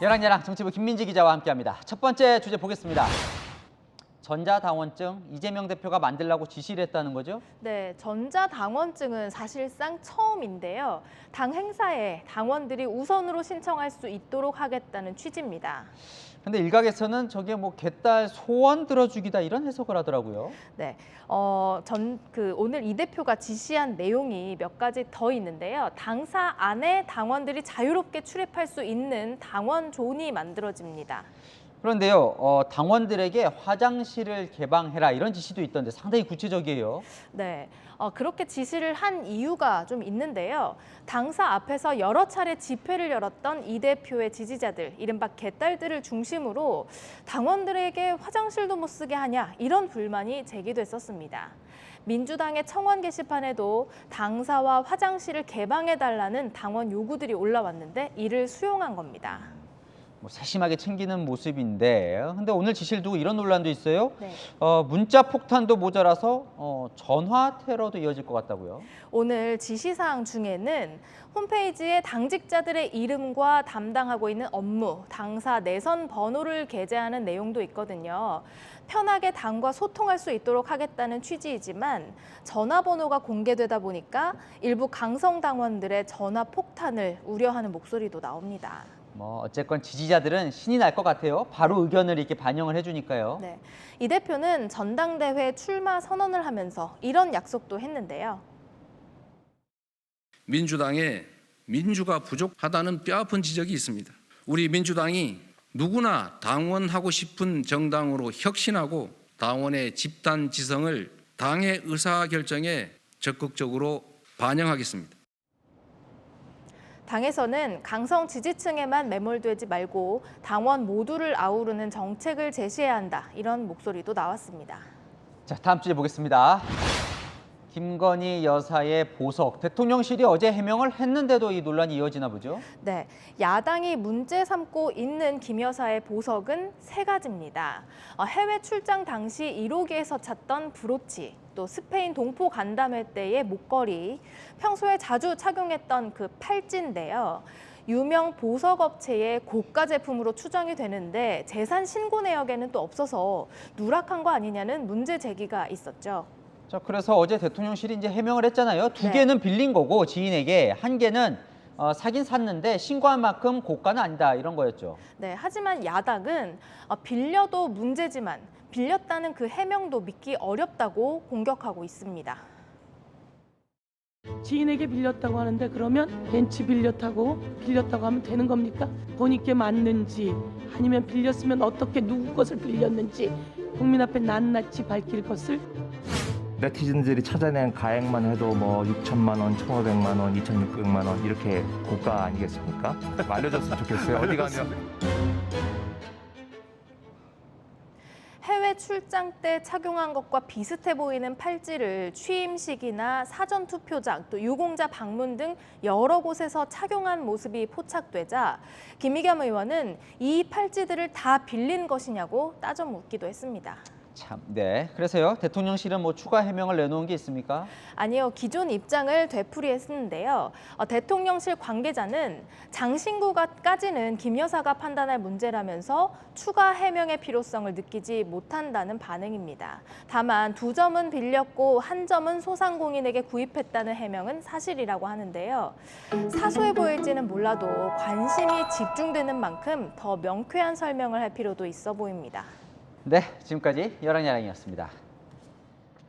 열왕열왕 정치부 김민지 기자와 함께합니다. 첫 번째 주제 보겠습니다. 전자당원증 이재명 대표가 만들라고 지시를 했다는 거죠? 네, 전자당원증은 사실상 처음인데요. 당 행사에 당원들이 우선으로 신청할 수 있도록 하겠다는 취지입니다. 근데 일각에서는 저게 뭐 개딸 소원 들어주기다 이런 해석을 하더라고요. 네, 오늘 이 대표가 지시한 내용이 몇 가지 더 있는데요. 당사 안에 당원들이 자유롭게 출입할 수 있는 당원존이 만들어집니다. 그런데요, 당원들에게 화장실을 개방해라 이런 지시도 있던데 상당히 구체적이에요. 네, 그렇게 지시를 한 이유가 좀 있는데요. 당사 앞에서 여러 차례 집회를 열었던 이 대표의 지지자들, 이른바 개딸들을 중심으로 당원들에게 화장실도 못 쓰게 하냐 이런 불만이 제기됐었습니다. 민주당의 청원 게시판에도 당사와 화장실을 개방해달라는 당원 요구들이 올라왔는데 이를 수용한 겁니다. 뭐 세심하게 챙기는 모습인데, 근데 오늘 지시를 두고 이런 논란도 있어요. 네. 문자 폭탄도 모자라서 전화 테러도 이어질 것 같다고요. 오늘 지시사항 중에는 홈페이지에 당직자들의 이름과 담당하고 있는 업무, 당사 내선 번호를 게재하는 내용도 있거든요. 편하게 당과 소통할 수 있도록 하겠다는 취지이지만 전화번호가 공개되다 보니까 일부 강성당원들의 전화 폭탄을 우려하는 목소리도 나옵니다. 뭐 어쨌건 지지자들은 신이 날 것 같아요. 바로 의견을 이렇게 반영을 해주니까요. 네, 이 대표는 전당대회 출마 선언을 하면서 이런 약속도 했는데요. 민주당에 민주가 부족하다는 뼈아픈 지적이 있습니다. 우리 민주당이 누구나 당원하고 싶은 정당으로 혁신하고 당원의 집단 지성을 당의 의사결정에 적극적으로 반영하겠습니다. 당에서는 강성 지지층에만 매몰되지 말고 당원 모두를 아우르는 정책을 제시해야 한다. 이런 목소리도 나왔습니다. 자, 다음 주제 보겠습니다. 김건희 여사의 보석, 대통령실이 어제 해명을 했는데도 이 논란이 이어지나 보죠? 네, 야당이 문제 삼고 있는 김 여사의 보석은 세 가지입니다. 해외 출장 당시 1호기에서 찾던 브로치, 또 스페인 동포 간담회 때의 목걸이, 평소에 자주 착용했던 그 팔찌인데요. 유명 보석 업체의 고가 제품으로 추정이 되는데 재산 신고 내역에는 또 없어서 누락한 거 아니냐는 문제 제기가 있었죠. 자, 그래서 어제 대통령실이 이제 해명을 했잖아요. 두 네. 개는 빌린 거고 지인에게, 한 개는 사긴 샀는데 신고한 만큼 고가는 아니다 이런 거였죠. 네, 하지만 야당은 빌려도 문제지만 빌렸다는 그 해명도 믿기 어렵다고 공격하고 있습니다. 지인에게 빌렸다고 하는데 그러면 벤츠 빌렸다고 하면 되는 겁니까? 본인께 맞는지 아니면 빌렸으면 어떻게 누구 것을 빌렸는지 국민 앞에 낱낱이 밝힐 것을. 네티즌들이 찾아낸 가액만 해도 뭐 6천만 원, 1,500만 원, 2,600만 원 이렇게 고가 아니겠습니까? 알려줬으면 좋겠어요. 어디 가면. 해외 출장 때 착용한 것과 비슷해 보이는 팔찌를 취임식이나 사전투표장, 또 유공자 방문 등 여러 곳에서 착용한 모습이 포착되자 김의겸 의원은 이 팔찌들을 다 빌린 것이냐고 따져 묻기도 했습니다. 참, 네. 그래서요, 대통령실은 뭐 추가 해명을 내놓은 게 있습니까? 아니요, 기존 입장을 되풀이했는데요. 대통령실 관계자는 장신구까지는 김 여사가 판단할 문제라면서 추가 해명의 필요성을 느끼지 못한다는 반응입니다. 다만 두 점은 빌렸고 한 점은 소상공인에게 구입했다는 해명은 사실이라고 하는데요. 사소해 보일지는 몰라도 관심이 집중되는 만큼 더 명쾌한 설명을 할 필요도 있어 보입니다. 네, 지금까지 열왕열왕이었습니다.